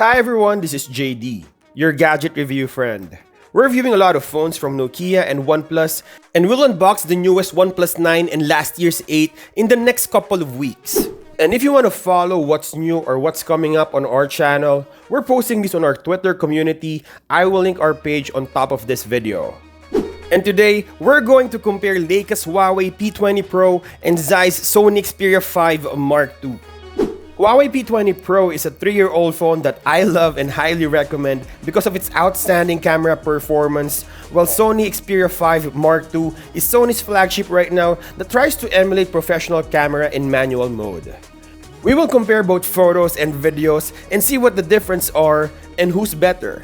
Hi everyone, this is JD, your gadget review friend. We're reviewing a lot of phones from Nokia and OnePlus, and we'll unbox the newest OnePlus 9 and last year's 8 in the next couple of weeks. And if you want to follow what's new or what's coming up on our channel, we're posting this on our Twitter community. I will link our page on top of this video. And today, we're going to compare Leica's Huawei P20 Pro and Zeiss Sony Xperia 5 Mark II. Huawei P20 Pro is a 3-year-old phone that I love and highly recommend because of its outstanding camera performance, while Sony Xperia 5 Mark II is Sony's flagship right now that tries to emulate professional camera in manual mode. We will compare both photos and videos and see what the differences are and who's better.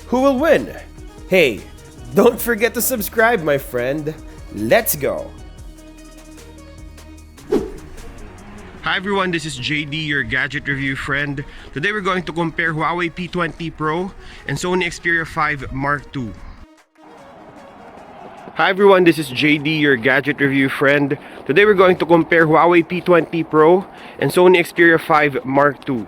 Who will win? Hey, don't forget to subscribe, my friend. Let's go! Hi everyone, this is JD, your gadget review friend. Today we're going to compare Huawei P20 Pro and Sony Xperia 5 Mark II. Hi everyone, this is JD, your gadget review friend. Today we're going to compare Huawei P20 Pro and Sony Xperia 5 Mark II.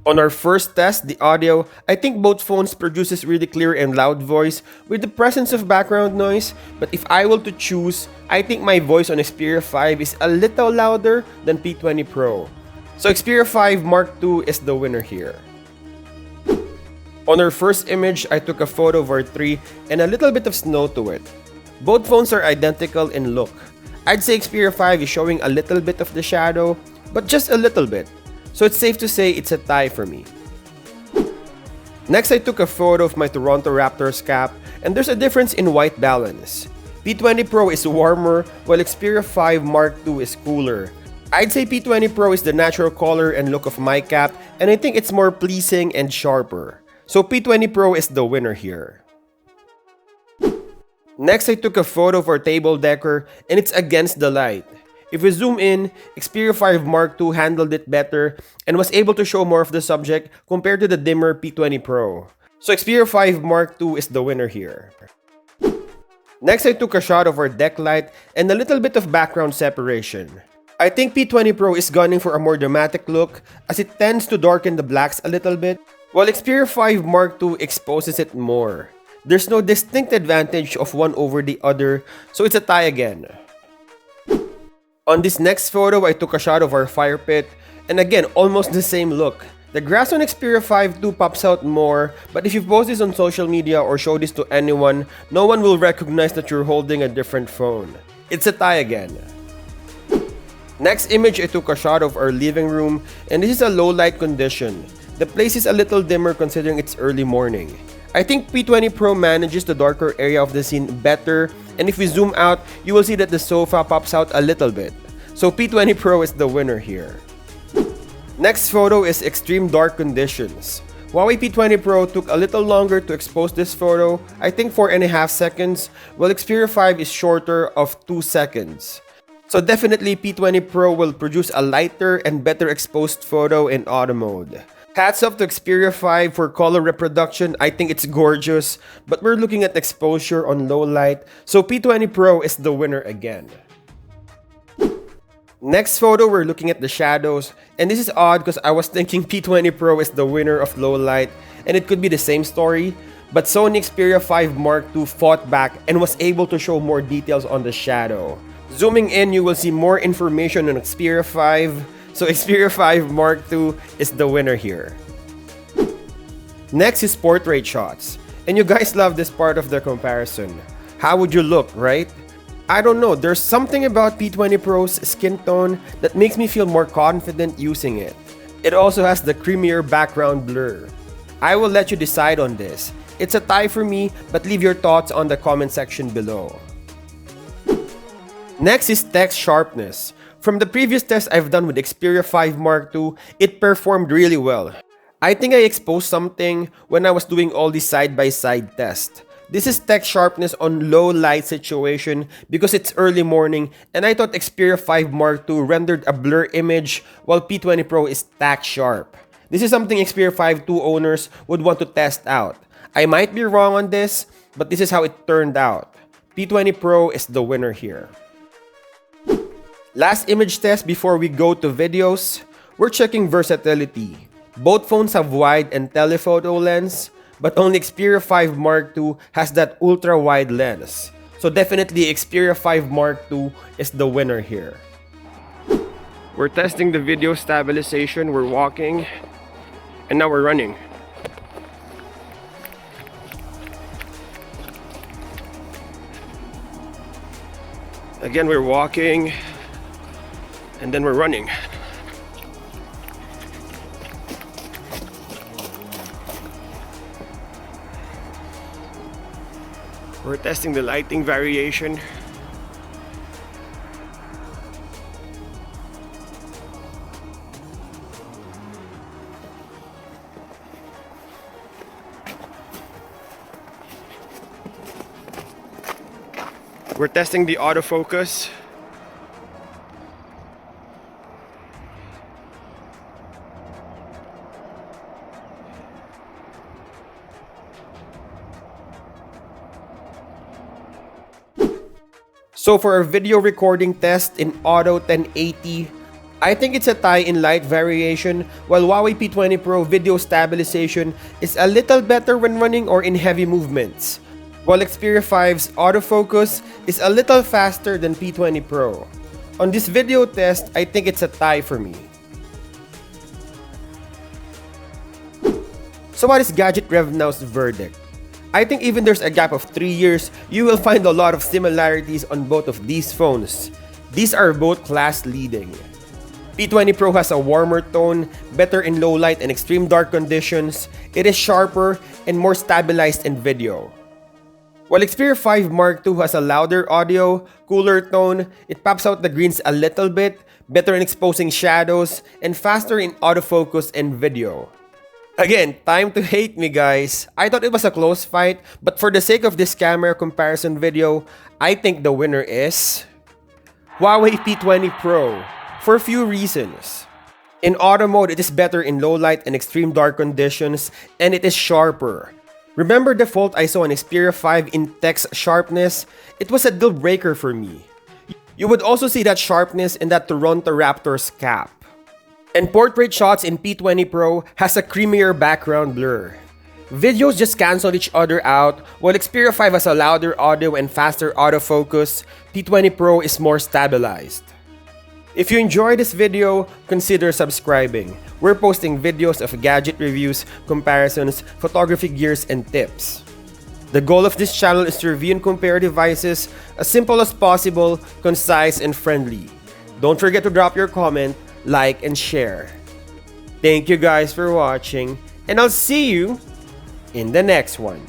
On our first test, the audio, I think both phones produces really clear and loud voice with the presence of background noise, but if I were to choose, I think my voice on Xperia 5 is a little louder than P20 Pro. So Xperia 5 Mark II is the winner here. On our first image, I took a photo of our tree and a little bit of snow to it. Both phones are identical in look. I'd say Xperia 5 is showing a little bit of the shadow, but just a little bit. So it's safe to say it's a tie for me. Next, I took a photo of my Toronto Raptors cap, and there's a difference in white balance. P20 Pro is warmer, while Xperia 5 Mark II is cooler. I'd say P20 Pro is the natural color and look of my cap, and I think it's more pleasing and sharper. So P20 Pro is the winner here. Next, I took a photo of our table decor, and it's against the light. If we zoom in, Xperia 5 Mark II handled it better and was able to show more of the subject compared to the dimmer P20 Pro. So Xperia 5 Mark II is the winner here. Next, I took a shot of our deck light and a little bit of background separation. I think P20 Pro is gunning for a more dramatic look as it tends to darken the blacks a little bit, while Xperia 5 Mark II exposes it more. There's no distinct advantage of one over the other, so it's a tie again. On this next photo, I took a shot of our fire pit, and again, almost the same look. The grass on Xperia 5 II pops out more, but if you post this on social media or show this to anyone, no one will recognize that you're holding a different phone. It's a tie again. Next image, I took a shot of our living room, and this is a low light condition. The place is a little dimmer considering it's early morning. I think P20 Pro manages the darker area of the scene better, and if we zoom out, you will see that the sofa pops out a little bit. So P20 Pro is the winner here. Next photo is extreme dark conditions. Huawei P20 Pro took a little longer to expose this photo, I think 4.5 seconds, while Xperia 5 is shorter of 2 seconds. So definitely P20 Pro will produce a lighter and better exposed photo in auto mode. Hats off to Xperia 5 for color reproduction. I think it's gorgeous, but we're looking at exposure on low light, so P20 Pro is the winner again. Next photo, we're looking at the shadows, and this is odd because I was thinking P20 Pro is the winner of low light, and it could be the same story, but Sony Xperia 5 Mark II fought back and was able to show more details on the shadow. Zooming in, you will see more information on Xperia 5, so Xperia 5 Mark II is the winner here. Next is portrait shots. And you guys love this part of the comparison. How would you look, right? I don't know, there's something about P20 Pro's skin tone that makes me feel more confident using it. It also has the creamier background blur. I will let you decide on this. It's a tie for me, but leave your thoughts on the comment section below. Next is text sharpness. From the previous test I've done with Xperia 5 Mark II, it performed really well. I think I exposed something when I was doing all these side-by-side tests. This is text sharpness on low light situation because it's early morning, and I thought Xperia 5 Mark II rendered a blur image while P20 Pro is tack sharp. This is something Xperia 5 II owners would want to test out. I might be wrong on this, but this is how it turned out. P20 Pro is the winner here. Last image test before we go to videos, we're checking versatility. Both phones have wide and telephoto lens, but only Xperia 5 Mark II has that ultra-wide lens. So definitely Xperia 5 Mark II is the winner here. We're testing the video stabilization, we're walking, and now we're running. Again, we're walking, and then we're running. We're testing the lighting variation. We're testing the autofocus. So for our video recording test in Auto 1080, I think it's a tie in light variation, while Huawei P20 Pro video stabilization is a little better when running or in heavy movements, while Xperia 5's autofocus is a little faster than P20 Pro. On this video test, I think it's a tie for me. So what is GadgetRevNow's verdict? I think even there's a gap of 3 years, you will find a lot of similarities on both of these phones. These are both class leading. P20 Pro has a warmer tone, better in low light and extreme dark conditions, it is sharper and more stabilized in video. While Xperia 5 Mark II has a louder audio, cooler tone, it pops out the greens a little bit, better in exposing shadows, and faster in autofocus and video. Again, time to hate me guys. I thought it was a close fight, but for the sake of this camera comparison video, I think the winner is Huawei P20 Pro for a few reasons. In auto mode, it is better in low light and extreme dark conditions, and it is sharper. Remember the fault I saw on Xperia 5 in text sharpness? It was a deal breaker for me. You would also see that sharpness in that Toronto Raptors cap. And portrait shots in P20 Pro has a creamier background blur. Videos just cancel each other out, while Xperia 5 has a louder audio and faster autofocus, P20 Pro is more stabilized. If you enjoyed this video, consider subscribing. We're posting videos of gadget reviews, comparisons, photography gears, and tips. The goal of this channel is to review and compare devices as simple as possible, concise, and friendly. Don't forget to drop your comment, like, and share. Thank you guys for watching, and I'll see you in the next one.